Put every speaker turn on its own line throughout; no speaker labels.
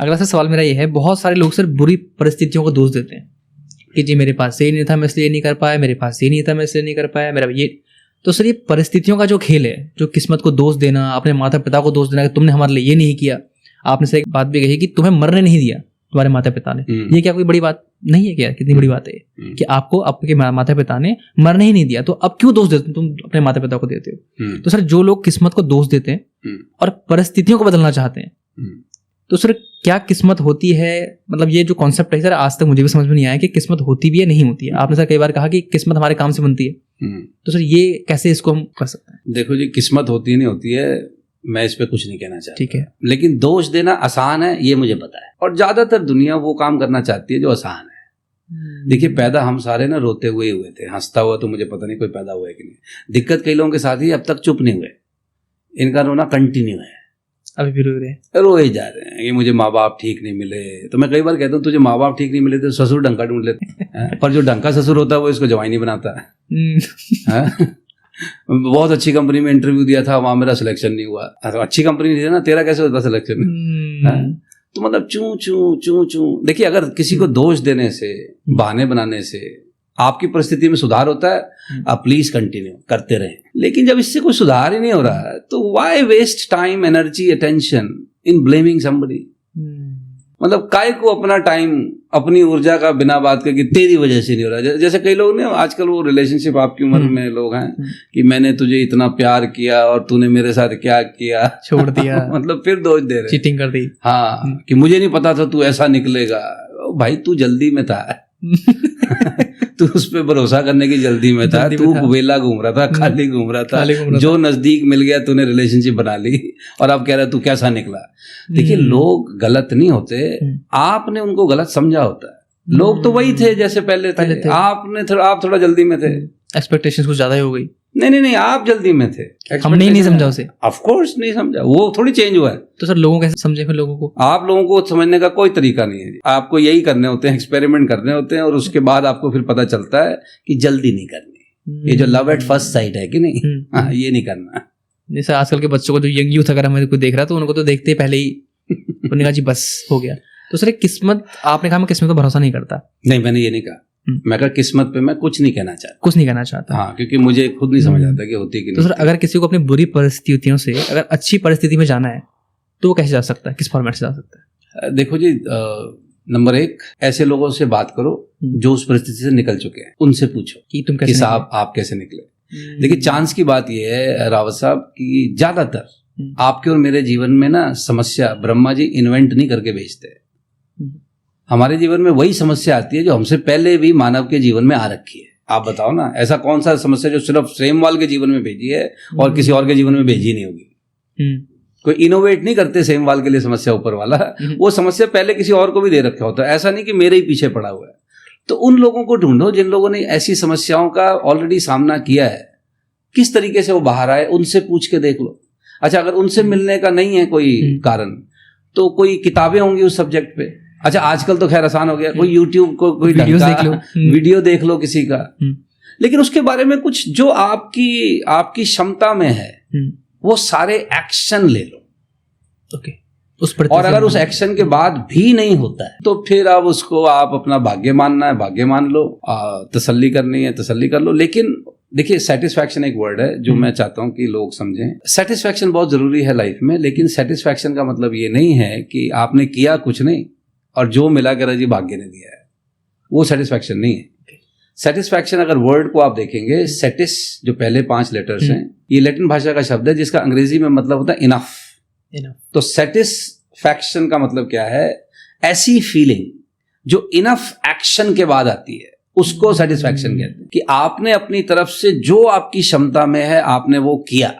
अगला सा सवाल मेरा ये है, बहुत सारे लोग सिर्फ बुरी परिस्थितियों को दोष देते हैं कि जी मेरे पास ये नहीं था मैं इसलिए नहीं कर पाया, मेरे पास ये नहीं था मैं इसलिए नहीं कर पाया, मेरा ये। तो सर ये परिस्थितियों का जो खेल है, जो किस्मत को दोष देना, अपने माता पिता को दोष देना कि तुमने हमारे लिए ये नहीं किया। आपने सर एक बात भी कही कि तुम्हें मरने नहीं दिया तुम्हारे माता पिता ने, ये क्या कोई बड़ी बात नहीं है? क्या कितनी बड़ी बात है कि आपको आपके माता पिता ने मरने ही नहीं दिया, तो अब क्यों दोष देते हो तुम अपने माता पिता को देते हो? तो सर जो लोग किस्मत को दोष देते हैं और परिस्थितियों को बदलना चाहते हैं, तो सर क्या किस्मत होती है? मतलब ये जो कॉन्सेप्ट है सर आज तक मुझे भी समझ में नहीं आया कि किस्मत होती भी है नहीं होती है। आपने सर कई बार कहा कि किस्मत हमारे काम से बनती है, तो सर ये कैसे इसको हम कर सकते हैं?
देखो जी, किस्मत होती नहीं होती है, मैं इस पे कुछ नहीं कहना चाहता,
ठीक है,
लेकिन दोष देना आसान है ये मुझे पता है, और ज्यादातर दुनिया वो काम करना चाहती है जो आसान है। देखिए, पैदा हम सारे ना रोते हुए ही हुए थे, हंसता हुआ तो मुझे पता नहीं कोई पैदा हुआ है कि नहीं। दिक्कत कई लोगों के साथ ही अब तक चुप नहीं हुए, इनका रोना कंटिन्यू है,
अभी भी रो रहे हैं,
रोए जा रहे हैं कि मुझे माँ बाप ठीक नहीं मिले। तो मैं कई बार कहता हूँ तुझे माँ बाप ठीक नहीं मिले तो ससुर डंका ढूंढ लेते पर जो डंका ससुर होता है वो इसको जवाई नहीं बनाता है। बहुत अच्छी कंपनी में इंटरव्यू दिया था, वहां मेरा सिलेक्शन नहीं हुआ। अच्छी कंपनी नहीं थी ना, तेरा कैसे होता सिलेक्शन? तो मतलब चूं चूं चूं चूं। देखिए, अगर किसी को दोष देने से, बहाने बनाने से आपकी परिस्थिति में सुधार होता है, आप प्लीज कंटिन्यू करते रहें। लेकिन जब इससे कोई सुधार ही नहीं हो रहा है तो why waste time, energy, attention in blaming somebody? मतलब काय को अपना टाइम, अपनी ऊर्जा का बिना बात करके तेरी वजह से नहीं हो रहा। जैसे कई लोग ने आजकल वो रिलेशनशिप, आपकी उम्र में लोग हैं कि मैंने तुझे इतना प्यार किया और तूने मेरे साथ क्या किया, छोड़ दिया मतलब फिर दोष दे रहे, चीटिंग कर दी। हाँ, कि मुझे नहीं पता था तू ऐसा निकलेगा। भाई तू जल्दी में था तू उस पे भरोसा करने की जल्दी में था, तू वेला घूम रहा था, खाली घूम रहा था, जो नजदीक मिल गया तूने रिलेशनशिप बना ली और अब कह रहा तू कैसा निकला। देखिए, लोग गलत नहीं होते, आपने उनको गलत समझा होता है। लोग तो वही थे जैसे पहले थे। आप थोड़ा जल्दी में थे, एक्सपेक्टेशंस कुछ ज्यादा ही हो गई। नहीं, आप जल्दी में थे,
हमने नहीं समझा उसे।
ऑफ कोर्स नहीं समझा, वो थोड़ी चेंज हुआ है। तो
सर लोगों कैसे समझे फिर? लोगों को,
आप लोगों को समझने का कोई तरीका नहीं है। आपको यही करने होते हैं, एक्सपेरिमेंट करने होते हैं, और उसके बाद आपको फिर पता चलता है कि जल्दी नहीं करनी। ये जो लव एट फर्स्ट साइट है कि नहीं, हाँ, ये नहीं करना।
जैसे आजकल के बच्चों को, जो यंग यूथ अगर हमें कोई देख रहा है तो उनको तो देखते ही पहले ही उन्होंने कहा जी बस हो गया। तो सर किस्मत, आपने कहा मैं किस्मत पर भरोसा नहीं करता।
नहीं, मैंने ये नहीं कहा। मैं कहा किस्मत पे मैं कुछ नहीं कहना चाहता। हाँ, क्योंकि मुझे खुद नहीं समझ आता कि होती कि नहीं।
तो सर अगर किसी को अपनी बुरी परिस्थितियों से अगर अच्छी परिस्थिति में जाना है तो वो कैसे जा सकता है, किस फॉर्मेट से जा सकता है?
देखो जी, नंबर 1, ऐसे लोगों से बात करो जो उस परिस्थिति से निकल चुके हैं, उनसे पूछो कि तुम कैसे, आप कैसे निकले। देखिए, चांस की बात यह है रावत साहब कि ज्यादातर आपके और मेरे जीवन में ना समस्या ब्रह्मा जी इन्वेंट नहीं करके भेजते। हमारे जीवन में वही समस्या आती है जो हमसे पहले भी मानव के जीवन में आ रखी है। आप बताओ ना, ऐसा कौन सा समस्या जो सिर्फ सेमवाल के जीवन में भेजी है और किसी और के जीवन में भेजी नहीं होगी? कोई इनोवेट नहीं करते सेमवाल के लिए समस्या ऊपर वाला, वो समस्या पहले किसी और को भी दे रखा होता है। ऐसा नहीं कि मेरे ही पीछे पड़ा हुआ है। तो उन लोगों को ढूंढो जिन लोगों ने ऐसी समस्याओं का ऑलरेडी सामना किया है, किस तरीके से वो बाहर आए, उनसे पूछ के देख लो। अच्छा, अगर उनसे मिलने का नहीं है कोई कारण तो कोई किताबें होंगी उस सब्जेक्ट पे। अच्छा, आजकल तो खैर आसान हो गया, कोई यूट्यूब को कोई वीडियो देख लो किसी का, लेकिन उसके बारे में कुछ जो आपकी क्षमता में है वो सारे एक्शन ले लो।
ओके,
और अगर उस एक्शन के बाद भी नहीं होता है तो फिर अब उसको आप अपना भाग्य मानना है, भाग्य मान लो, तसल्ली करनी है, तसल्ली कर लो। लेकिन देखिए, सेटिस्फैक्शन एक वर्ड है जो मैं चाहता हूं कि लोग समझें। सेटिस्फैक्शन बहुत जरूरी है लाइफ में, लेकिन सेटिस्फैक्शन का मतलब ये नहीं है कि आपने किया कुछ नहीं और जो मिला कर जी भाग्य ने दिया है, वो सेटिस्फैक्शन नहीं है। सेटिस्फैक्शन अगर वर्ड को आप देखेंगे, सेटिस जो पहले 5 लेटर्स हैं, ये लैटिन भाषा का शब्द है जिसका अंग्रेजी में मतलब होता है इनफ। तो सेटिस्फैक्शन का मतलब क्या है? ऐसी फीलिंग जो इनफ एक्शन के बाद आती है, उसको सेटिस्फैक्शन कहते हैं। कि आपने अपनी तरफ से जो आपकी क्षमता में है आपने वो किया,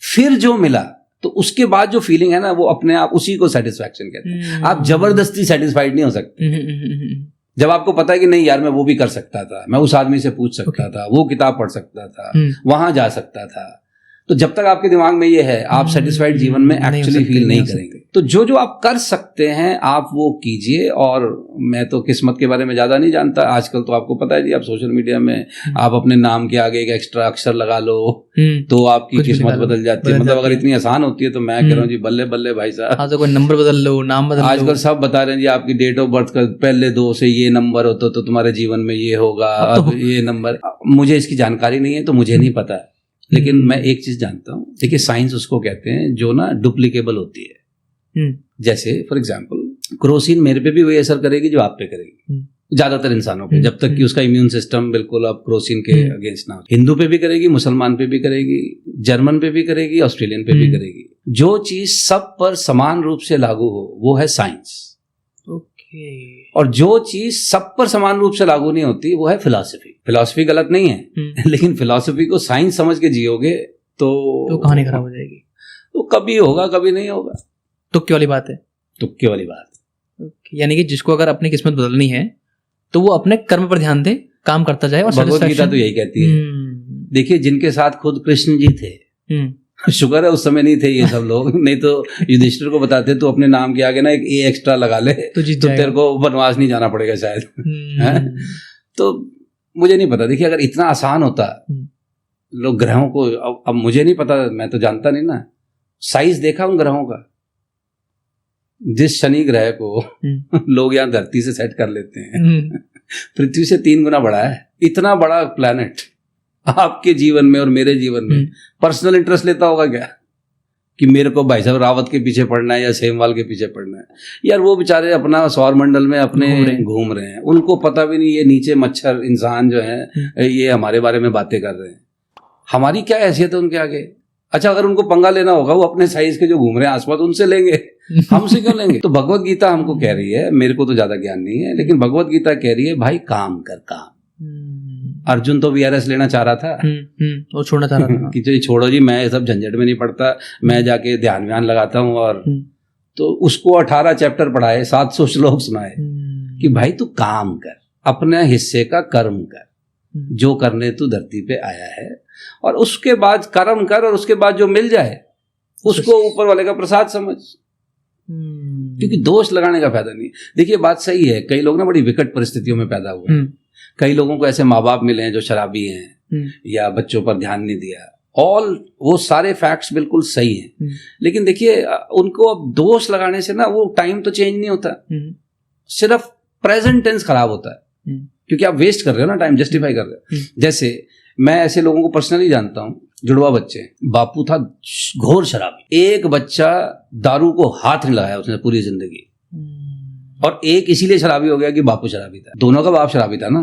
फिर जो मिला, तो उसके बाद जो फीलिंग है ना, वो अपने आप उसी को सेटिस्फैक्शन कहते हैं। आप जबरदस्ती सेटिस्फाइड नहीं हो सकते। जब आपको पता है कि नहीं यार, मैं वो भी कर सकता था, मैं उस आदमी से पूछ सकता था, वो किताब पढ़ सकता था, वहां जा सकता था, तो जब तक आपके दिमाग में ये है, आप सेटिस्फाइड जीवन में एक्चुअली फील नहीं करेंगे। तो जो जो आप कर सकते हैं आप वो कीजिए। और मैं तो किस्मत के बारे में ज़्यादा नहीं जानता, आजकल तो आपको पता है जी, आप सोशल मीडिया में आप अपने नाम के आगे एक एक्स्ट्रा अक्षर लगा लो तो आपकी किस्मत बदल जाती है। मतलब अगर इतनी आसान होती है तो मैं कह रहा हूँ जी बल्ले बल्ले भाई साहब।
हाँ, तो कोई नंबर बदल लो, नाम बदल लो।
आजकल सब बता रहे हैं जी आपकी डेट ऑफ बर्थ का पहले 2 से ये नंबर हो तो तुम्हारे जीवन में ये होगा, अब ये नंबर। मुझे इसकी जानकारी नहीं है तो मुझे नहीं पता, लेकिन मैं एक चीज जानता हूँ, देखिए साइंस उसको कहते हैं जो ना डुप्लीकेबल होती है। जैसे फॉर एग्जांपल क्रोसिन मेरे पे भी वही असर करेगी जो आप पे करेगी, ज्यादातर इंसानों पे, जब तक कि उसका इम्यून सिस्टम बिल्कुल अब क्रोसिन के अगेंस्ट ना हो। हिंदू पे भी करेगी, मुसलमान पे भी करेगी, जर्मन पे भी करेगी, ऑस्ट्रेलियन पे भी करेगी। जो चीज सब पर समान रूप से लागू हो वो है साइंस। और जो चीज सब पर समान रूप से लागू नहीं होती वो है फिलॉसफी। फिलॉसफी गलत नहीं है, लेकिन फिलॉसफी को साइंस समझ के जियोगे तो
कहानी खराब हो जाएगी।
तो कभी होगा कभी नहीं होगा।
तुक्के वाली बात है।
तुक्के वाली बात।
यानी कि जिसको अगर अपनी किस्मत बदलनी है तो वो अपने कर्म पर ध्यान दे, काम करता जाए। और
भगवत गीता तो यही कहती है। देखिए जिनके साथ खुद कृष्ण जी थे, शुक्र है उस समय नहीं थे ये सब लोग, नहीं तो युधिष्ठिर को बताते तो अपने नाम के आगे ना एक ए एक्स्ट्रा लगा ले तो तेरे को वनवास नहीं जाना पड़ेगा शायद। तो मुझे नहीं पता, देखिए अगर इतना आसान होता लोग ग्रहों को, अब मुझे नहीं पता, मैं तो जानता नहीं ना, साइज देखा उन ग्रहों का। जिस शनि ग्रह को लोग यहाँ धरती से सेट कर लेते हैं पृथ्वी से 3 गुना बड़ा है। इतना बड़ा प्लैनेट आपके जीवन में और मेरे जीवन में पर्सनल इंटरेस्ट लेता होगा क्या कि मेरे को भाई साहब रावत के पीछे पड़ना है या सेमवाल के पीछे पड़ना है? यार वो बेचारे अपना सौर मंडल में अपने घूम रहे हैं, उनको पता भी नहीं ये नीचे मच्छर इंसान जो है ये हमारे बारे में बातें कर रहे हैं। हमारी क्या हैसियत है उनके आगे? अच्छा अगर उनको पंगा लेना होगा वो अपने साइज के जो घूम रहे हैं आसपास उनसे लेंगे, हमसे क्यों लेंगे? तो भगवत गीता हमको कह रही है, मेरे को तो ज्यादा ज्ञान नहीं है, लेकिन भगवत गीता कह रही है भाई काम कर काम। अर्जुन तो वीआरएस लेना चाह रहा था,
वो छोड़ना चाह रहा था
कि जो छोड़ो जी, मैं सब झंझट में नहीं पड़ता, मैं जाके ध्यान व्यान लगाता हूँ। और तो उसको 18 चैप्टर पढ़ाए, 700 श्लोक सुनाए कि भाई तू काम कर, अपने हिस्से का कर्म कर, जो करने तू धरती पे आया है, और उसके बाद कर्म कर, और उसके बाद जो मिल जाए उसको ऊपर वाले का प्रसाद समझ। क्योंकि दोष लगाने का फायदा नहीं। देखिए बात सही है, कई लोग ना बड़ी विकट परिस्थितियों में पैदा हुए हैं। कई लोगों को ऐसे माँ बाप मिले हैं जो शराबी हैं या बच्चों पर ध्यान नहीं दिया, ऑल वो सारे फैक्ट्स बिल्कुल सही हैं। लेकिन देखिए उनको अब दोष लगाने से ना वो टाइम तो चेंज नहीं होता, सिर्फ प्रेजेंट टेंस खराब होता है, क्योंकि आप वेस्ट कर रहे हो ना टाइम, जस्टिफाई कर रहे हो। जैसे मैं ऐसे लोगों को पर्सनली जानता हूँ, जुड़वा बच्चे, बापू था घोर शराबी, एक बच्चा दारू को हाथ नहीं लगाया उसने पूरी जिंदगी, और एक इसीलिए शराबी हो गया कि बापू शराबी था। दोनों का बाप शराबी था ना,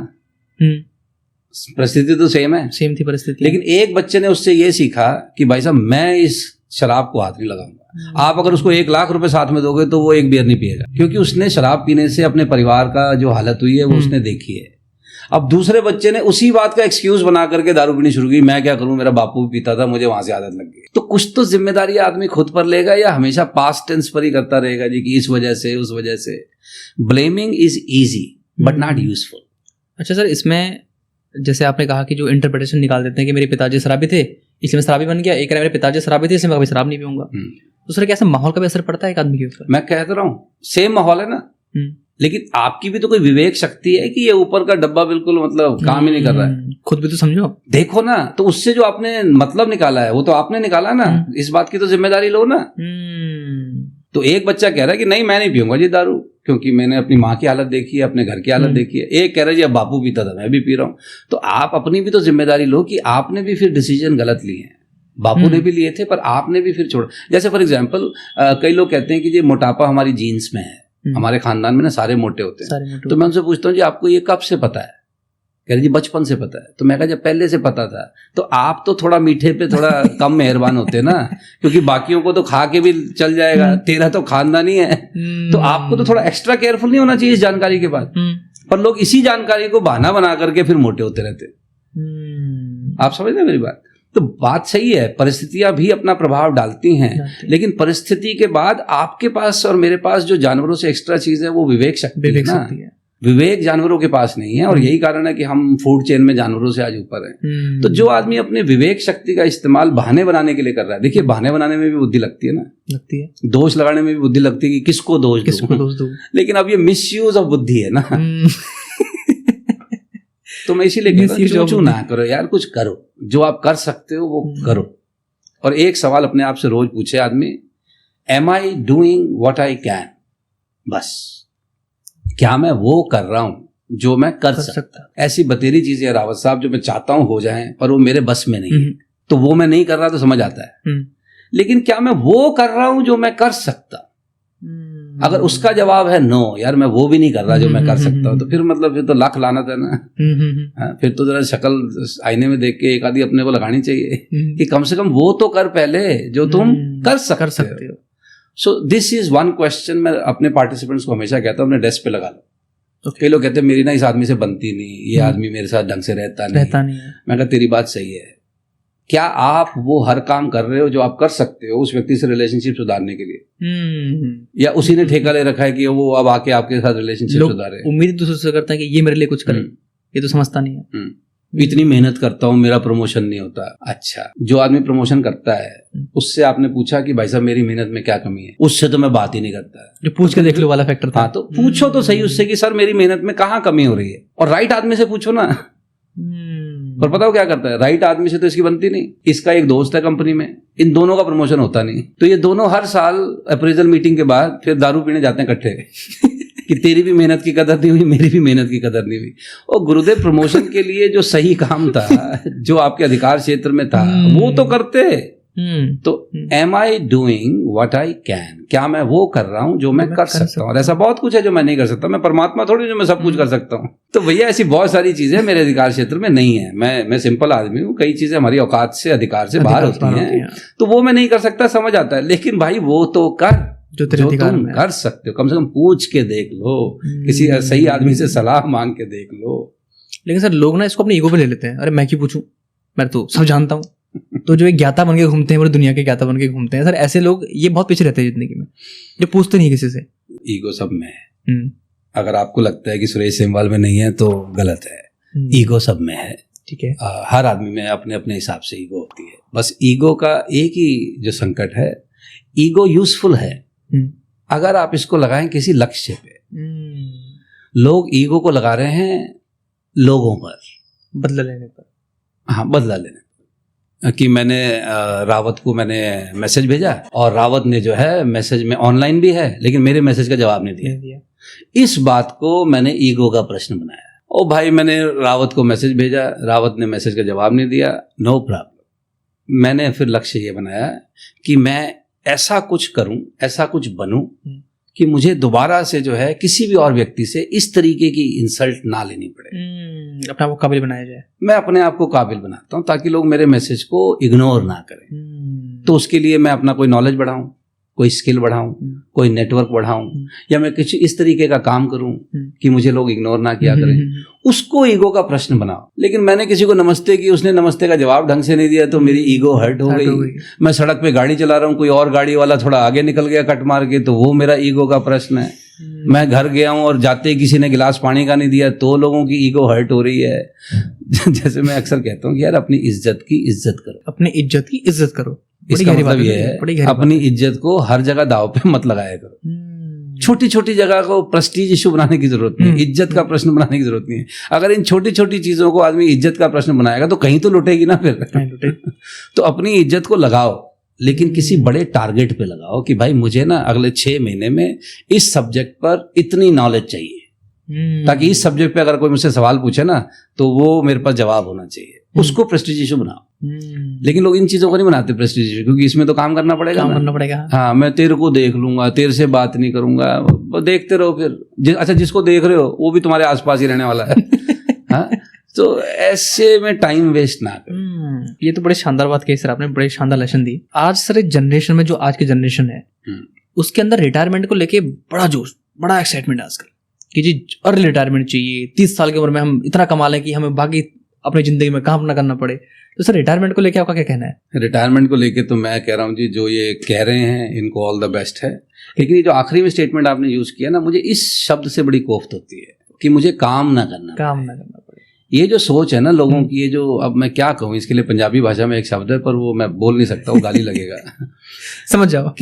परिस्थिति तो सेम है, सेम थी परिस्थिति, लेकिन एक बच्चे ने उससे ये सीखा कि भाई साहब मैं इस शराब को हाथ नहीं लगाऊंगा। आप अगर उसको 1 लाख रुपए साथ में दोगे तो वो एक बियर नहीं पिएगा, क्योंकि उसने शराब पीने से अपने परिवार का जो हालत हुई है वो उसने देखी है। अब दूसरे बच्चे ने उसी बात का एक्सक्यूज बना करके दारू पीनी शुरू की, मैं क्या करूं, मेरा बापू भी पीता था, मुझे वहां से आदत लग गई। तो कुछ तो जिम्मेदारी आदमी खुद पर लेगा, या हमेशा पास्ट टेंस पर ही करता रहेगा जी कि इस वजह से उस वजह से। Blaming is easy but not useful. अच्छा सर, इसमें जैसे आपने कहा कि जो इंटरप्रिटेशन निकाल देते हैं कि मेरे पिताजी शराबी थे इसलिए मैं शराबी बन गया, एक मेरे पिताजी शराबी थे इसलिए मैं कभी शराब नहीं पीऊंगा। दूसरे कैसे माहौल का भी असर पड़ता है एक आदमी के ऊपर? मैं कहता रहा हूँ सेम माहौल है ना, लेकिन आपकी भी तो कोई विवेक शक्ति है कि ये ऊपर का डब्बा बिल्कुल मतलब काम ही नहीं कर रहा है। खुद भी तो समझो, देखो ना, तो उससे जो आपने मतलब निकाला है वो तो आपने निकाला ना, इस बात की तो जिम्मेदारी लो ना। तो एक बच्चा कह रहा है कि नहीं मैं नहीं पीऊंगा जी दारू, क्योंकि मैंने अपनी माँ की हालत देखी है, अपने घर की हालत देखी है। एक कह रहा है जी अब बापू पीता था मैं भी पी रहा हूँ। तो आप अपनी भी तो जिम्मेदारी लो कि आपने भी फिर डिसीजन गलत लिए हैं, बापू ने भी लिए थे पर आपने भी फिर छोड़ा। जैसे फॉर एग्जाम्पल कई लोग कहते हैं कि ये मोटापा हमारी जीन्स में है, हमारे खानदान में ना सारे मोटे होते हैं। तो मैं उनसे पूछता हूँ जी आपको ये कब से पता है? कह रहे जी बचपन से पता है। तो मैं कहा जब पहले से पता था तो आप तो थोड़ा मीठे पे थोड़ा कम मेहरबान होते ना, क्योंकि बाकियों को तो खा के भी चल जाएगा, तेरा तो खानदानी है, तो आपको तो थोड़ा एक्स्ट्रा केयरफुल नहीं होना चाहिए इस जानकारी के बाद। पर लोग इसी जानकारी को बहाना बना करके फिर मोटे होते रहते। आप समझ रहे मेरी बात? तो बात सही है, परिस्थितियां भी अपना प्रभाव डालती हैं, लेकिन परिस्थिति के बाद आपके पास और मेरे पास जो जानवरों से एक्स्ट्रा चीज है वो विवेक शक्ति है ना। विवेक जानवरों के पास नहीं है, और यही कारण है कि हम फूड चेन में जानवरों से आज ऊपर हैं। तो जो आदमी अपने विवेक शक्ति का इस्तेमाल बहाने बनाने के लिए कर रहा है, देखिए बहाने बनाने में भी बुद्धि लगती है ना,
लगती है,
दोष लगाने में भी बुद्धि लगती है कि किसको दोष दूं। लेकिन अब ये मिसयूज ऑफ बुद्धि है ना। तो मैं इसीलिए कहता हूं चूं ना करो यार, कुछ करो, जो आप कर सकते हो वो करो। और एक सवाल अपने आप से रोज पूछे आदमी, am I doing what I can, बस क्या मैं वो कर रहा हूं जो मैं कर सकता। ऐसी बतेरी चीजें रावत साहब जो मैं चाहता हूं हो जाएं पर वो मेरे बस में नहीं है, तो वो मैं नहीं कर रहा तो समझ आता है। लेकिन क्या मैं वो कर रहा हूं जो मैं कर सकता, अगर उसका जवाब है नो यार मैं वो भी नहीं कर रहा जो मैं कर सकता हूं, तो फिर मतलब फिर तो लाख लानत है ना। फिर तो जरा शक्ल आईने में देख के एक आधी अपने को लगानी चाहिए कि कम से कम वो तो कर पहले जो तुम कर सकते हो। So this is one question मैं अपने पार्टिसिपेंट्स को हमेशा कहता हूँ, अपने डेस्क पे लगा लो। कई लोग कहते हैं मेरी ना इस आदमी से बनती नहीं, ये आदमी मेरे साथ ढंग से रहता नहीं है। मैं कहता तेरी बात सही है, क्या आप वो हर काम कर रहे हो जो आप कर सकते हो उस व्यक्ति से रिलेशनशिप सुधारने के लिए, या उसी ने ठेका ले रखा है कि वो अब आके आपके साथ रिलेशनशिप सुधारे? उम्मीद
दूसरे से करता है कि ये मेरे लिए कुछ करे, ये तो समझता नहीं है।
इतनी मेहनत करता हूं मेरा प्रमोशन नहीं होता। अच्छा, जो आदमी प्रमोशन करता है उससे आपने पूछा कि भाई साहब मेरी मेहनत में क्या कमी है? उससे तो मैं बात ही नहीं करता।
जो पूछ के देख लो वाला फैक्टर था।
हाँ, तो पूछो तो सही उससे कि सर मेरी मेहनत में कहाँ कमी हो रही है, और राइट आदमी से पूछो ना। पर पता हो क्या करता है, राइट आदमी से तो इसकी बनती नहीं। इसका एक दोस्त है कंपनी में, इन दोनों का प्रमोशन होता नहीं, तो ये दोनों हर साल अप्रेजल मीटिंग के बाद फिर दारू पीने जाते हैं इकट्ठे कि तेरी भी मेहनत की कदर नहीं हुई, मेरी भी मेहनत की कदर नहीं हुई। और गुरुदेव प्रमोशन के लिए जो सही काम था, जो आपके अधिकार क्षेत्र में था, वो तो करते। तो am I doing what I can, क्या मैं वो कर रहा हूं जो मैं कर सकता हूं? और ऐसा बहुत कुछ है जो मैं नहीं कर सकता। मैं परमात्मा थोड़ी जो मैं सब कुछ कर सकता हूं। तो भैया ऐसी बहुत सारी चीजें मेरे अधिकार क्षेत्र में नहीं है। मैं सिंपल आदमी हूं, कई चीजें हमारी औकात से अधिकार से बाहर होती हैं, तो वो मैं नहीं कर सकता, समझ आता है। लेकिन भाई वो तो कर जो तुम कर सकते हो, कम से कम पूछ के देख लो, किसी सही आदमी से सलाह मांग के देख लो।
लेकिन सर लोग ना इसको अपने ईगो पे ले लेते हैं, अरे मैं क्यों पूछूं, मैं तो सब जानता हूं। तो जो एक ज्ञाता बन के घूमते हैं, वो दुनिया के ज्ञाता बन के घूमते हैं सर, ऐसे लोग ये बहुत पीछे रहते हैं जिंदगी में, जो पूछते नहीं किसी से।
ईगो सब में है। अगर आपको लगता है कि सुरेश सेमवाल में नहीं है तो गलत है। ईगो सब में है, ठीक है। हर आदमी में अपने अपने हिसाब से ईगो होती है। बस ईगो का एक ही जो संकट है, ईगो यूजफुल है अगर आप इसको लगाएं किसी लक्ष्य पे। लोग ईगो को लगा रहे हैं लोगों पर,
बदला लेने पर।
हाँ, बदला लेने पर, कि मैंने रावत को मैंने मैसेज भेजा और रावत ने जो है मैसेज में ऑनलाइन भी है लेकिन मेरे मैसेज का जवाब नहीं दिया। इस बात को मैंने ईगो का प्रश्न बनाया। ओ भाई, मैंने रावत को मैसेज भेजा, रावत ने मैसेज का जवाब नहीं दिया, नो प्रॉब्लम। मैंने फिर लक्ष्य ये बनाया कि मैं ऐसा कुछ करूं, ऐसा कुछ बनूं कि मुझे दोबारा से जो है किसी भी और व्यक्ति से इस तरीके की इंसल्ट ना लेनी पड़े।
अपने आप को काबिल बनाया जाए।
मैं अपने आप को काबिल बनाता हूं ताकि लोग मेरे मैसेज को इग्नोर ना करें। तो उसके लिए मैं अपना कोई नॉलेज बढ़ाऊं, कोई स्किल बढ़ाऊं, कोई नेटवर्क बढ़ाऊं, या मैं कुछ इस तरीके का काम करूं कि मुझे लोग इग्नोर ना किया करें, उसको ईगो का प्रश्न बनाओ। लेकिन मैंने किसी को नमस्ते की, उसने नमस्ते का जवाब ढंग से नहीं दिया तो मेरी ईगो हर्ट हो गई। मैं सड़क पे गाड़ी चला रहा हूं, कोई और गाड़ी वाला थोड़ा आगे निकल गया कट मार के, तो वो मेरा ईगो का प्रश्न है। मैं घर गया हूं और जाते ही किसी ने गिलास पानी का नहीं दिया तो लोगों की ईगो हर्ट हो रही है। जैसे मैं अक्सर कहता हूँ कि यार अपनी इज्जत की इज्जत करो,
अपनी इज्जत की इज्जत करो।
इसका मतलब ये है अपनी इज्जत को हर जगह दाव पे मत लगाया करो। छोटी छोटी जगह को प्रेस्टीज इशू बनाने की जरूरत नहीं, इज्जत का प्रश्न बनाने की जरूरत नहीं है। अगर इन छोटी छोटी चीजों को आदमी इज्जत का प्रश्न बनाएगा तो कहीं तो लुटेगी ना फिर। तो अपनी इज्जत को लगाओ, लेकिन किसी बड़े टारगेट पे लगाओ कि भाई मुझे ना अगले 6 महीने में इस सब्जेक्ट पर इतनी नॉलेज चाहिए, ताकि इस सब्जेक्ट पे अगर कोई मुझसे सवाल पूछे ना तो वो मेरे पास जवाब होना चाहिए। उसको प्रेस्टीज इशू बनाओ। लेकिन लोग इन चीजों को नहीं बनाते प्रेस्टीज इशू, क्योंकि इसमें तो काम करना पड़ेगा। हाँ, मैं तेरे को देख लूंगा, तेरे से बात नहीं करूंगा, देखते रहो फिर। अच्छा, जिसको देख रहे हो वो भी तुम्हारे आसपास ही रहने वाला है। हाँ, तो ऐसे में टाइम वेस्ट ना करो।
ये तो बड़े शानदार बात कही सर आपने, बड़े शानदार लेसन दी। आज सर जनरेशन में, जो आज की जनरेशन है उसके अंदर रिटायरमेंट को लेके बड़ा जोश, बड़ा एक्साइटमेंट है आजकल कि जी अर्ली रिटायरमेंट चाहिए, 30 साल की उम्र में हम इतना कमा लें कि हमें बाकी अपनी जिंदगी में काम ना करना पड़े। तो सर रिटायरमेंट को लेके आपका क्या कहना है?
रिटायरमेंट को लेके तो मैं कह रहा हूँ जी, जो ये कह रहे हैं इनको ऑल द बेस्ट है। लेकिन ये जो आखिरी में स्टेटमेंट आपने यूज किया ना, मुझे इस शब्द से बड़ी कोफ्त होती है। कि मुझे काम ना करना
पड़े।
ये जो सोच है ना लोगों की, ये जो, अब मैं क्या कहूँ इसके लिए, पंजाबी भाषा में एक शब्द है पर वो मैं बोल नहीं सकता, वो गाली लगेगा।
समझ जाओ।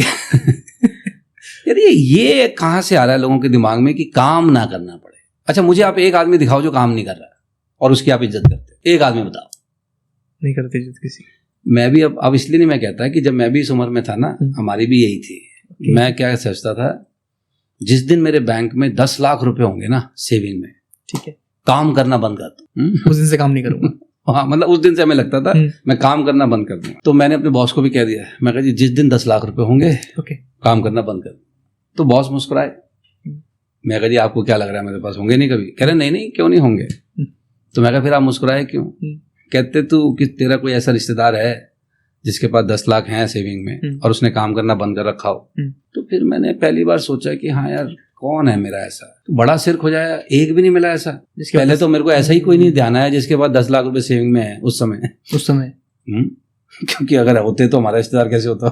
यार ये कहाँ से आ रहा है लोगों के दिमाग में कि काम ना करना पड़े। अच्छा मुझे आप एक आदमी दिखाओ जो काम नहीं कर रहा है और उसकी आप इज्जत करते, एक आदमी बताओ।
नहीं करते इज्जत किसी।
मैं भी अब इसलिए नहीं मैं कहता कि जब मैं भी इस उम्र में था ना, हमारी भी यही थी। मैं क्या सोचता था, जिस दिन मेरे बैंक में 10 लाख रुपए होंगे ना सेविंग में,
ठीक है,
काम करना बंद कर दूं।
उस दिन से काम नहीं करूंगा।
हाँ, मतलब उस दिन से हमें लगता था मैं काम करना बंद कर दूंगा। तो मैंने अपने बॉस को भी कह दिया, मैं कहा जी जिस दिन 10 लाख रुपए होंगे काम करना बंद कर दूं। तो बॉस मुस्कुराए। मैं कहा जी आपको क्या लग रहा है मेरे पास होंगे नहीं कभी? कह रहे नहीं क्यों नहीं होंगे। तो मैं कहा फिर आप मुस्कुराए क्यों? कहते तू कि तेरा कोई ऐसा रिश्तेदार है जिसके पास 10 लाख हैं सेविंग में और उसने काम करना बंद कर रखा हो। तो फिर मैंने पहली बार सोचा कि हाँ यार कौन है मेरा ऐसा, तो बड़ा सिर खोजाया, एक भी नहीं मिला ऐसा। पहले तो मेरे को ऐसा ही कोई नहीं ध्यान आया जिसके पास 10 लाख रुपए सेविंग में है उस समय। क्योंकि अगर होते तो हमारा रिश्तेदार कैसे होता।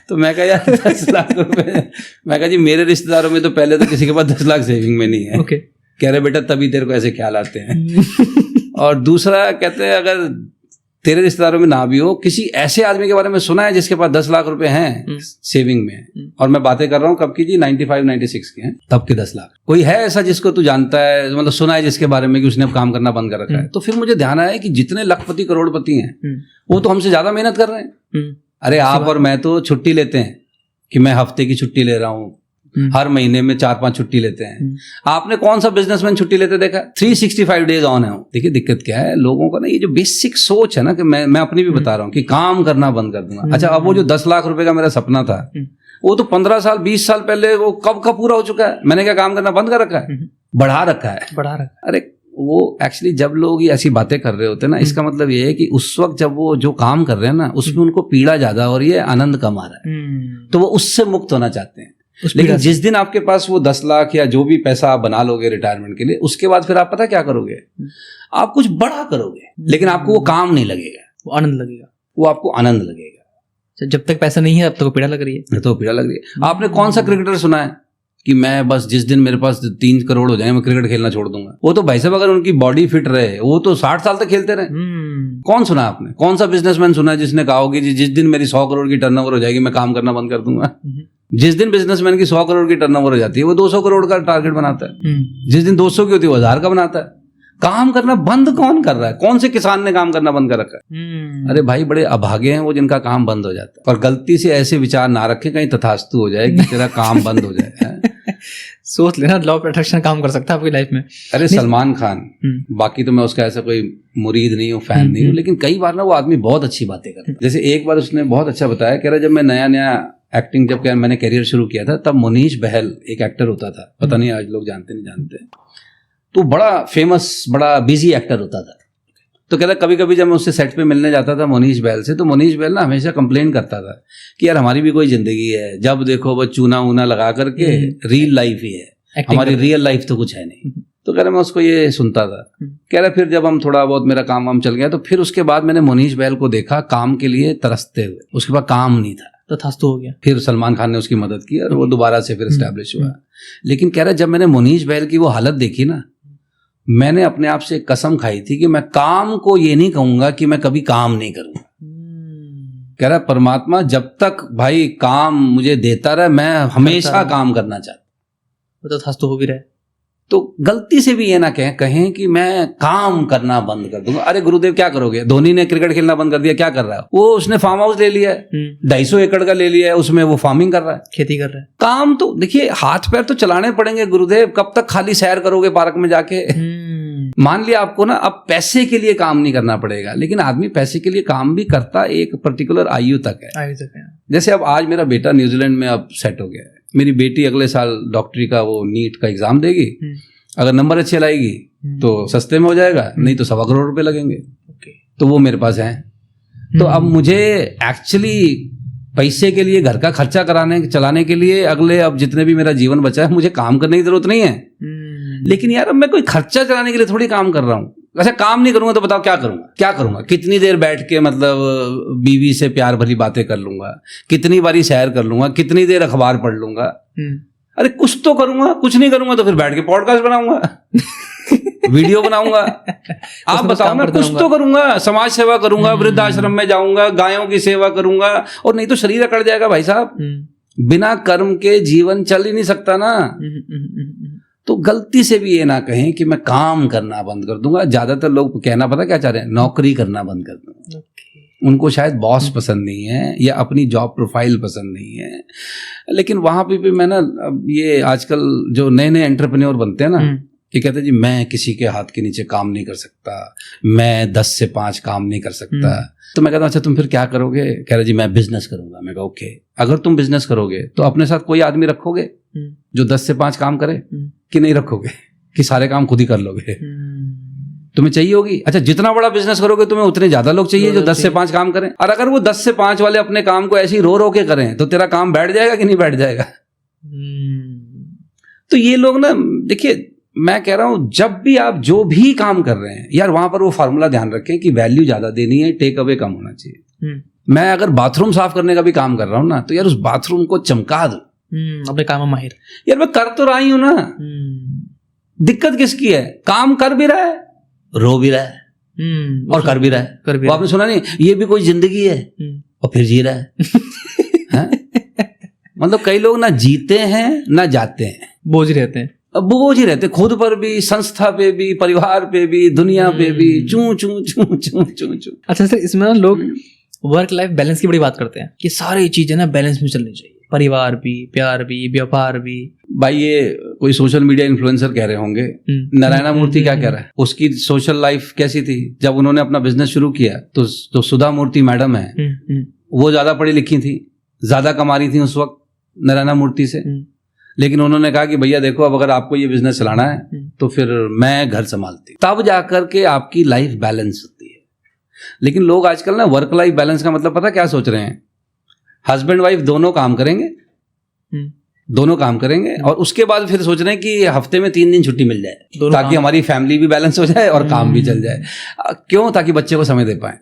तो मैं कहा यार 10 लाख रुपए, मैं कहा जी मेरे रिश्तेदारों में तो पहले तो किसी के पास 10 लाख सेविंग में नहीं है। कह रहे बेटा तभी तेरे को ऐसे ख्याल आते हैं। और दूसरा कहते हैं अगर तेरे रिश्तेदारों में ना भी हो, किसी ऐसे आदमी के बारे में सुना है जिसके पास 10 लाख रुपए हैं सेविंग में, और मैं बातें कर रहा हूँ कब की जी 95-96 की हैं, तब के 10 लाख। कोई है ऐसा जिसको तू जानता है, मतलब सुना है जिसके बारे में कि उसने अब काम करना बंद कर रखा है? तो फिर मुझे ध्यान आया कि जितने लखपति करोड़पति हैं वो तो हमसे ज्यादा मेहनत कर रहे हैं। अरे आप और मैं तो छुट्टी लेते हैं कि मैं हफ्ते की छुट्टी ले रहा हूँ, हर महीने में 4-5 छुट्टी लेते हैं। आपने कौन सा बिजनेसमैन छुट्टी लेते देखा? 365 डेज ऑन है। देखिए दिक्कत क्या है लोगों का ना, ये जो बेसिक सोच है ना कि मैं अपनी भी बता रहा हूँ कि काम करना बंद कर दूंगा। अच्छा अब वो जो 10 लाख रुपए का मेरा सपना था वो तो 15 साल 20 साल पहले वो कब का पूरा हो चुका है। मैंने क्या काम करना बंद कर रखा है? बढ़ा रखा है। अरे वो एक्चुअली जब लोग ये ऐसी बातें कर रहे होते हैं ना, इसका मतलब ये है कि उस वक्त जब वो जो काम कर रहे हैं ना उसमें उनको पीड़ा ज्यादा हो रही है, आनंद कम आ रहा है, तो वो उससे मुक्त होना चाहते हैं। लेकिन जिस दिन आपके पास वो 10 लाख या जो भी पैसा आप बना लोगे रिटायरमेंट के लिए, उसके बाद फिर आप पता क्या करोगे? आप कुछ बड़ा करोगे, लेकिन आपको वो काम नहीं लगेगा,
वो आनंद लगेगा,
वो आपको आनंद लगेगा।
जब तक पैसा नहीं है अब तक पीड़ा लग रही है,
तो पीड़ा लग रही है। आपने कौन सा क्रिकेटर सुना है कि मैं बस जिस दिन मेरे पास 3 करोड़ हो जाए मैं क्रिकेट खेलना छोड़ दूंगा? वो तो भाई साहब अगर उनकी बॉडी फिट रहे वो तो 60 साल तक खेलते रहे। कौन सुना आपने? कौन सा बिजनेसमैन सुना है जिसने कहा होगी जिस दिन मेरी 100 करोड़ की टर्नओवर हो जाएगी मैं काम करना बंद कर दूंगा? जिस दिन बिजनेसमैन की 100 करोड़ की टर्नओवर हो जाती है वो 200 करोड़ का टारगेट बनाता है। जिस दिन 200 की होती है वो 1000 का बनाता है। काम करना बंद कौन कर रहा है? कौन से किसान ने काम करना बंद कर रखा है? अरे भाई बड़े अभागे हैं वो जिनका काम बंद हो जाता है। और गलती से ऐसे विचार ना रखे कहीं तथास्तु हो जाए कि तेरा काम बंद हो जाए।
सोच लेना लॉ ऑफ अट्रैक्शन काम कर सकता है आपकी लाइफ में।
अरे सलमान खान, बाकी तो मैं उसका ऐसा कोई मुरीद नहीं हूँ, फैन नहीं हूँ, लेकिन कई बार ना वो आदमी बहुत अच्छी बातें करता है। जैसे एक बार उसने बहुत अच्छा बताया, कह रहा जब मैं नया एक्टिंग जब मैंने करियर शुरू किया था तब मुनीश बहल एक एक्टर होता था, पता नहीं आज लोग जानते नहीं जानते, तो बड़ा फेमस बड़ा बिजी एक्टर होता था। तो कहता कभी कभी जब मैं उससे सेट पे मिलने जाता था मुनीश बहल से, तो मुनीश बहल ना हमेशा कंप्लेन करता था कि यार हमारी भी कोई जिंदगी है, जब देखो बस चूना ऊना लगा करके रील लाइफ ही है, हमारी रियल लाइफ तो कुछ है नहीं। तो कह रहा मैं उसको ये सुनता था। कह रहा फिर जब हम थोड़ा बहुत मेरा काम वाम चल गया तो फिर उसके बाद मैंने मुनीश बहल को देखा काम के लिए तरसते हुए, उसके पास काम नहीं था,
तथास्तु हो गया।
फिर सलमान खान ने उसकी मदद की और वो दोबारा से फिर एस्टैब्लिश हुआ। लेकिन कह रहा जब मैंने मुनीश बहल की वो हालत देखी ना, मैंने अपने आप से कसम खाई थी कि मैं काम को ये नहीं कहूंगा कि मैं कभी काम नहीं करूंगा। कह रहा परमात्मा जब तक भाई काम मुझे देता रहे मैं हमेशा काम करना चाहता,
तो तथास्तु हो भी रहे।
तो गलती से भी ये ना कहें कि मैं काम करना बंद कर दूंगा। अरे गुरुदेव क्या करोगे? धोनी ने क्रिकेट खेलना बंद कर दिया, क्या कर रहा है वो? उसने फार्म हाउस ले लिया है, 250 एकड़ का ले लिया है, उसमें वो फार्मिंग कर रहा है,
खेती कर रहा है।
काम तो देखिए हाथ पैर तो चलाने पड़ेंगे गुरुदेव, कब तक खाली सैर करोगे पार्क में जाके? मान लिया आपको ना अब पैसे के लिए काम नहीं करना पड़ेगा, लेकिन आदमी पैसे के लिए काम भी करता एक पर्टिकुलर आयु तक है। जैसे अब आज मेरा बेटा न्यूजीलैंड में अब सेट हो गया है, मेरी बेटी अगले साल डॉक्टरी का वो नीट का एग्जाम देगी, अगर नंबर अच्छे लाएगी तो सस्ते में हो जाएगा, नहीं तो 1.25 करोड़ रुपए लगेंगे। तो वो मेरे पास है। तो अब मुझे एक्चुअली पैसे के लिए घर का खर्चा चलाने के लिए अगले अब जितने भी मेरा जीवन बचा है मुझे काम करने की जरूरत नहीं है। लेकिन यार अब मैं कोई खर्चा चलाने के लिए थोड़ी काम कर रहा हूँ। अच्छा काम नहीं करूंगा तो बताओ क्या करूंगा? कितनी देर बैठ के मतलब बीवी से प्यार भरी बातें कर लूंगा, कितनी बारी सैर कर लूंगा, कितनी देर अखबार पढ़ लूंगा? अरे कुछ तो करूंगा, कुछ नहीं करूंगा तो फिर बैठ के पॉडकास्ट बनाऊंगा, वीडियो बनाऊंगा। आप बताओ ना, कुछ तो करूंगा, समाज सेवा करूंगा, वृद्धाश्रम में जाऊंगा, गायों की सेवा करूंगा, और नहीं तो शरीर अकड़ जाएगा भाई साहब। बिना कर्म के जीवन चल ही नहीं सकता ना। तो गलती से भी ये ना कहें कि मैं काम करना बंद कर दूंगा। ज्यादातर लोग कहना पता क्या चाह रहे हैं, नौकरी करना बंद कर दूंगा। उनको शायद बॉस पसंद नहीं है या अपनी जॉब प्रोफाइल पसंद नहीं है। लेकिन वहां पे भी मैं ना, ये आजकल जो नए नए एंटरप्रेन्योर बनते हैं ना, ये कहते हैं जी मैं किसी के हाथ के नीचे काम नहीं कर सकता, मैं 10 से 5 काम नहीं कर सकता। तो मैं कहता हूँ अच्छा तुम फिर क्या करोगे? कह रहे जी मैं बिजनेस करूंगा। मैं कहा ओके, अगर तुम बिजनेस करोगे तो अपने साथ कोई आदमी रखोगे जो 10 से 5 काम करे, कि नहीं रखोगे, कि सारे काम खुद ही कर लोगे? तुम्हें चाहिए होगी। अच्छा जितना बड़ा बिजनेस करोगे तुम्हें उतने ज्यादा लोग चाहिए जो 10 से 5 काम करें। और अगर वो 10 से 5 वाले अपने काम को ऐसे ही रो रो के करें तो तेरा काम बैठ जाएगा कि नहीं बैठ जाएगा? तो ये लोग ना, देखिए मैं कह रहा हूं जब भी आप जो भी काम कर रहे हैं यार, वहां पर वो फार्मूला ध्यान रखें कि वैल्यू ज्यादा देनी है, टेक अवे कम होना चाहिए। मैं अगर बाथरूम साफ करने का भी काम कर रहा हूं ना, तो यार उस बाथरूम को चमका दूं,
अपने काम में माहिर।
यार मैं कर तो रहा ही हूं ना, दिक्कत किसकी है? काम कर भी रहा है, रो भी रहा है, और कर भी रहा है। वो आपने सुना नहीं, ये भी कोई जिंदगी है, और फिर जी रहा है। मतलब कई लोग ना जीते हैं ना जाते हैं,
बोझ रहते हैं।
अब बोझ ही रहते, खुद पर भी, संस्था पे भी, परिवार पे भी, दुनिया पे भी, चू चू चू चू चू चू।
अच्छा सर, इसमें ना लोग वर्क लाइफ बैलेंस की बड़ी बात करते हैं कि सारी चीजें ना बैलेंस में चलनी चाहिए, परिवार भी, प्यार भी, व्यापार भी। भाई
ये कोई सोशल मीडिया इन्फ्लुएंसर कह रहे होंगे, नारायण मूर्ति क्या कह रहा है, उसकी सोशल लाइफ कैसी थी जब उन्होंने अपना बिजनेस शुरू किया? तो सुधा मूर्ति मैडम है, वो ज्यादा पढ़ी लिखी थी, ज्यादा कमा रही थी उस वक्त नारायण मूर्ति से, लेकिन उन्होंने कहा कि भैया देखो अब अगर आपको ये बिजनेस चलाना है तो फिर मैं घर संभालती, तब जाकर के आपकी लाइफ बैलेंस होती है। लेकिन लोग आजकल ना वर्क लाइफ बैलेंस का मतलब पता क्या सोच रहे हैं, हस्बैंड वाइफ दोनों काम करेंगे, दोनों काम करेंगे, और उसके बाद फिर सोच रहे हैं कि हफ्ते में 3 दिन छुट्टी मिल जाए ताकि हमारी फैमिली भी बैलेंस हो जाए और काम भी चल जाए। क्यों? ताकि बच्चे को समय दे पाए।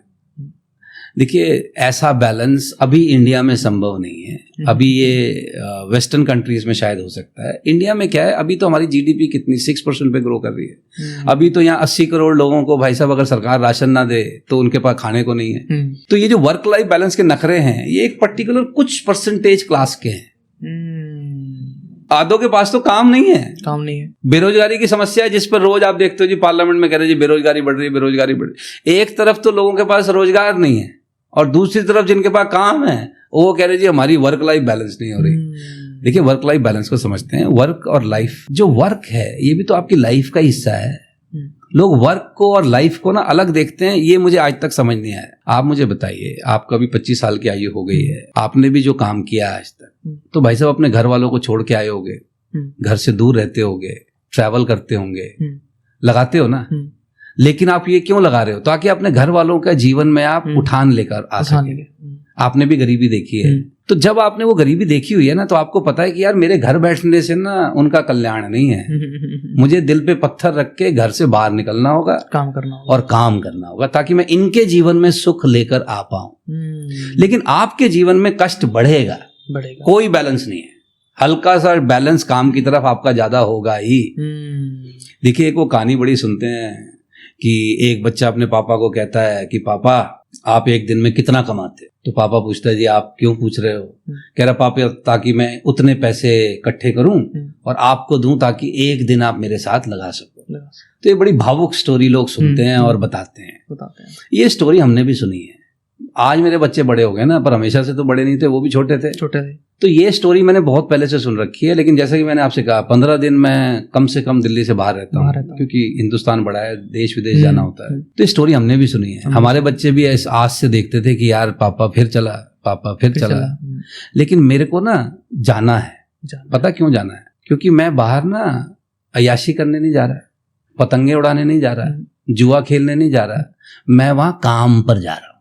देखिए ऐसा बैलेंस अभी इंडिया में संभव नहीं है। अभी ये वेस्टर्न कंट्रीज में शायद हो सकता है। इंडिया में क्या है, अभी तो हमारी जीडीपी कितनी 6% पे ग्रो कर रही है। अभी तो यहाँ 80 करोड़ लोगों को भाई साहब अगर सरकार राशन ना दे तो उनके पास खाने को नहीं है। तो ये जो वर्क लाइफ बैलेंस के नखरे हैं ये एक पर्टिकुलर कुछ परसेंटेज क्लास के हैं। आधों के पास तो काम नहीं है। बेरोजगारी की समस्या है जिस पर रोज आप देखते हो जी पार्लियामेंट में कह रहे जी बेरोजगारी बढ़ रही है, बेरोजगारी बढ़ रही है। एक तरफ तो लोगों के पास रोजगार नहीं है और दूसरी तरफ जिनके पास काम है वो कह रहे जी हमारी वर्क लाइफ बैलेंस नहीं हो रही। देखिए वर्क लाइफ बैलेंस को समझते हैं। वर्क और लाइफ, जो वर्क है ये भी तो आपकी लाइफ का हिस्सा है। लोग वर्क को और लाइफ को ना अलग देखते हैं, ये मुझे आज तक समझ नहीं आया। आप मुझे बताइए, आपका भी 25 साल की आयु हो गई है, आपने भी जो काम किया आज तक, तो भाई साहब अपने घर वालों को छोड़ के आए होंगे, घर से दूर रहते होंगे, ट्रैवल करते होंगे, लगाते हो ना। लेकिन आप ये क्यों लगा रहे हो? ताकि अपने घर वालों का जीवन में आप उठान लेकर आ सके। आपने भी गरीबी देखी है, तो जब आपने वो गरीबी देखी हुई है ना, तो आपको पता है कि यार मेरे घर बैठने से ना उनका कल्याण नहीं है। मुझे दिल पे पत्थर रख के घर से बाहर निकलना होगा, काम करना होगा ताकि मैं इनके जीवन में सुख लेकर आ पाऊं। लेकिन आपके जीवन में कष्ट बढ़ेगा, कोई बैलेंस नहीं है। हल्का सा बैलेंस काम की तरफ आपका ज्यादा होगा ही। देखिए एक वो कहानी बड़ी सुनते हैं कि एक बच्चा अपने पापा को कहता है कि पापा आप एक दिन में कितना कमाते? तो पापा पूछता है जी आप क्यों पूछ रहे हो? कह रहा पापा ताकि मैं उतने पैसे इकट्ठे करूं और आपको दूं ताकि एक दिन आप मेरे साथ लगा सको। तो ये बड़ी भावुक स्टोरी लोग सुनते हैं और बताते हैं। ये स्टोरी हमने भी सुनी है। आज मेरे बच्चे बड़े हो गए ना, पर हमेशा से तो बड़े नहीं थे, वो भी छोटे थे। तो ये स्टोरी मैंने बहुत पहले से सुन रखी है। लेकिन जैसा कि मैंने आपसे कहा 15 दिन मैं कम से कम दिल्ली से बाहर रहता हूँ क्योंकि हिंदुस्तान बड़ा है, देश विदेश जाना होता है। तो ये स्टोरी हमने भी सुनी है। हमारे बच्चे भी इस आस से देखते थे कि यार पापा फिर चला। लेकिन मेरे को ना जाना है। पता क्यों जाना है? क्योंकि मैं बाहर ना अय्याशी करने नहीं जा रहा, पतंगे उड़ाने नहीं जा रहा, जुआ खेलने नहीं जा रहा, मैं वहां काम पर जा रहा हूँ।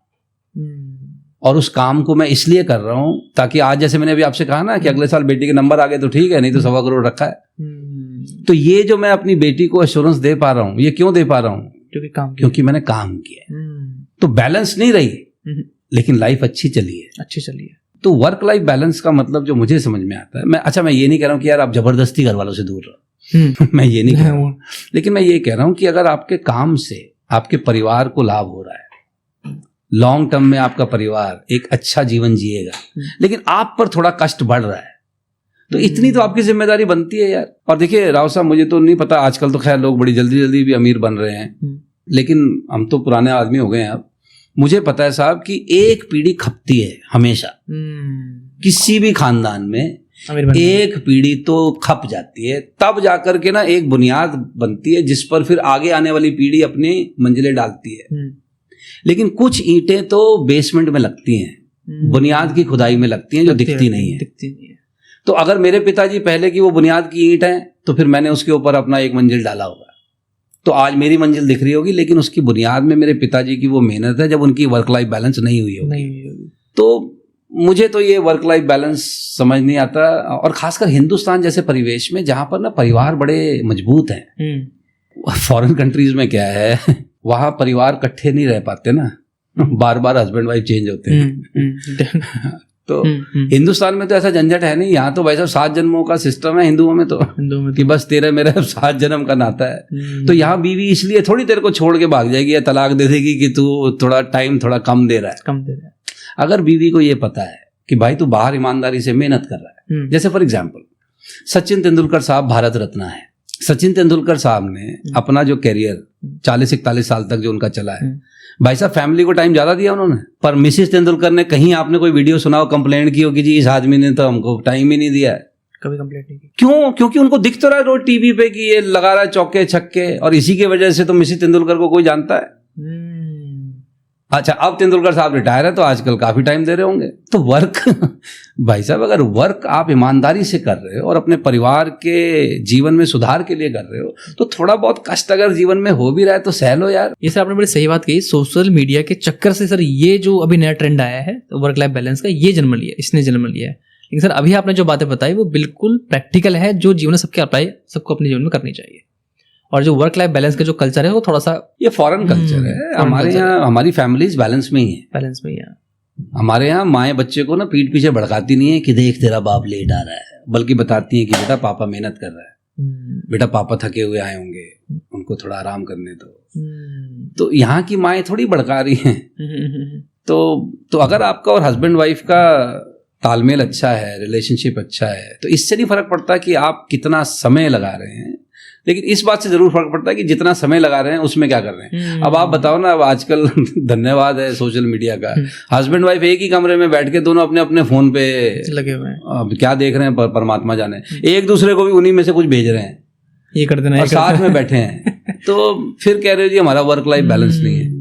और उस काम को मैं इसलिए कर रहा हूं ताकि आज जैसे मैंने अभी आपसे कहा ना कि अगले साल बेटी के नंबर आ गए तो ठीक है, नहीं तो 1.25 करोड़ रखा है। तो ये जो मैं अपनी बेटी को एश्योरेंस दे पा रहा हूं, ये क्यों दे पा रहा हूं? क्योंकि मैंने काम किया। तो बैलेंस नहीं रही लेकिन लाइफ अच्छी चली है। तो वर्क लाइफ बैलेंस का मतलब जो मुझे समझ में आता है, मैं ये नहीं कह रहा हूँ कि यार आप जबरदस्ती घर वालों से दूर रहो मैं ये नहीं कह रहा हूँ, लेकिन मैं ये कह रहा हूँ कि अगर आपके काम से आपके परिवार को लाभ हो रहा है, लॉन्ग टर्म में आपका परिवार एक अच्छा जीवन जिएगा, लेकिन आप पर थोड़ा कष्ट बढ़ रहा है, तो इतनी तो आपकी जिम्मेदारी बनती है यार। और देखिए राव साहब, मुझे तो नहीं पता, आजकल तो खैर लोग बड़ी जल्दी जल्दी भी अमीर बन रहे हैं, लेकिन हम तो पुराने आदमी हो गए हैं अब। मुझे पता है साहब कि एक पीढ़ी खपती है हमेशा, किसी भी खानदान में एक पीढ़ी तो खप जाती है, तब जाकर के ना एक बुनियाद बनती है जिस पर फिर आगे आने वाली पीढ़ी अपनी मंजिलें डालती है। लेकिन कुछ ईंटें तो बेसमेंट में लगती हैं, बुनियाद की खुदाई में लगती हैं, जो दिखती नहीं है। तो अगर मेरे पिताजी पहले की वो बुनियाद की ईंट है, तो फिर मैंने उसके ऊपर अपना एक मंजिल डाला होगा, तो आज मेरी मंजिल दिख रही होगी, लेकिन उसकी बुनियाद में मेरे पिताजी की वो मेहनत है, जब उनकी वर्क लाइफ बैलेंस नहीं हुई होगी। तो मुझे तो ये वर्क लाइफ बैलेंस समझ नहीं आता, और खासकर हिंदुस्तान जैसे परिवेश में जहां पर ना परिवार बड़े मजबूत हैं। फॉरेन कंट्रीज में क्या है, वहां परिवार इकट्ठे नहीं रह पाते ना, बार बार हस्बैंड वाइफ चेंज होते हैं तो हिंदुस्तान में तो ऐसा झंझट है नहीं, यहाँ तो भाई साहब 7 जन्मों का सिस्टम है हिंदुओं में तो कि बस तेरा मेरा 7 जन्म का नाता है। तो यहाँ बीवी इसलिए थोड़ी देर को छोड़ के भाग जाएगी या तलाक दे देगी कि तू थोड़ा टाइम थोड़ा कम दे रहा है। अगर बीवी को ये पता है कि भाई तू बाहर ईमानदारी से मेहनत कर रहा है, जैसे फॉर एग्जाम्पल सचिन तेंदुलकर साहब भारत रत्न है। सचिन तेंदुलकर साहब ने अपना जो कैरियर 40-41 साल तक जो उनका चला है, भाई साहब फैमिली को टाइम ज्यादा दिया उन्होंने। पर मिसेस तेंदुलकर ने कहीं आपने कोई वीडियो सुना हो, कंप्लेंट की हो कि जी इस आदमी ने तो हमको टाइम ही नहीं दिया है?
कभी कंप्लेंट नहीं की। क्यों?
क्योंकि उनको दिख तो रहा है रोज टीवी पे कि ये लगा रहा है चौके छक्के, और इसी की वजह से तो मिसेस तेंदुलकर को कोई जानता है। अच्छा, अब तेंदुलकर साहब रिटायर है तो आजकल काफी टाइम दे रहे होंगे। तो वर्क भाई साहब, अगर वर्क आप ईमानदारी से कर रहे हो और अपने परिवार के जीवन में सुधार के लिए कर रहे हो, तो थोड़ा बहुत कष्ट अगर जीवन में हो भी रहा है तो सह लो यार।
ये सर आपने बड़ी सही बात कही। सोशल मीडिया के चक्कर से सर ये जो अभी नया ट्रेंड आया है वर्क लाइफ बैलेंस का, ये जन्म लिया, इसने जन्म लिया है। लेकिन सर अभी आपने जो बातें बताई वो बिल्कुल प्रैक्टिकल है, जो जीवन में सबके अप्लाई सबको अपने जीवन में करनी चाहिए। और जो वर्क लाइफ बैलेंस का जो कल्चर है वो थोड़ा सा
ये फॉरेन कल्चर है। हमारे यहाँ हमारी फैमिलीज बैलेंस में ही है,
बैलेंस में ही है।
हमारे यहाँ माएँ बच्चे को ना पीठ पीछे भड़काती नहीं है कि देख तेरा बाप लेट आ रहा है, बल्कि बताती है कि बेटा पापा मेहनत कर रहा है, बेटा पापा थके हुए आए होंगे, उनको थोड़ा आराम करने दो। तो यहाँ की माएँ थोड़ी भड़का रही हैं। तो अगर आपका और हस्बैंड वाइफ का तालमेल अच्छा है, रिलेशनशिप अच्छा है, तो इससे नहीं फर्क पड़ता कि आप कितना समय लगा रहे हैं, लेकिन इस बात से जरूर फर्क पड़ता है कि जितना समय लगा रहे हैं उसमें क्या कर रहे हैं। अब आप बताओ ना, अब आजकल धन्यवाद है सोशल मीडिया का, हस्बैंड वाइफ एक ही कमरे में बैठ के दोनों अपने अपने फोन पे
लगे हुए हैं,
अब क्या देख रहे हैं परमात्मा जाने, एक दूसरे को भी उन्हीं में से कुछ भेज रहे हैं,
ये कर देना,
और साथ में बैठे हैं। तो फिर कह रहे हो जी हमारा वर्क लाइफ बैलेंस नहीं है।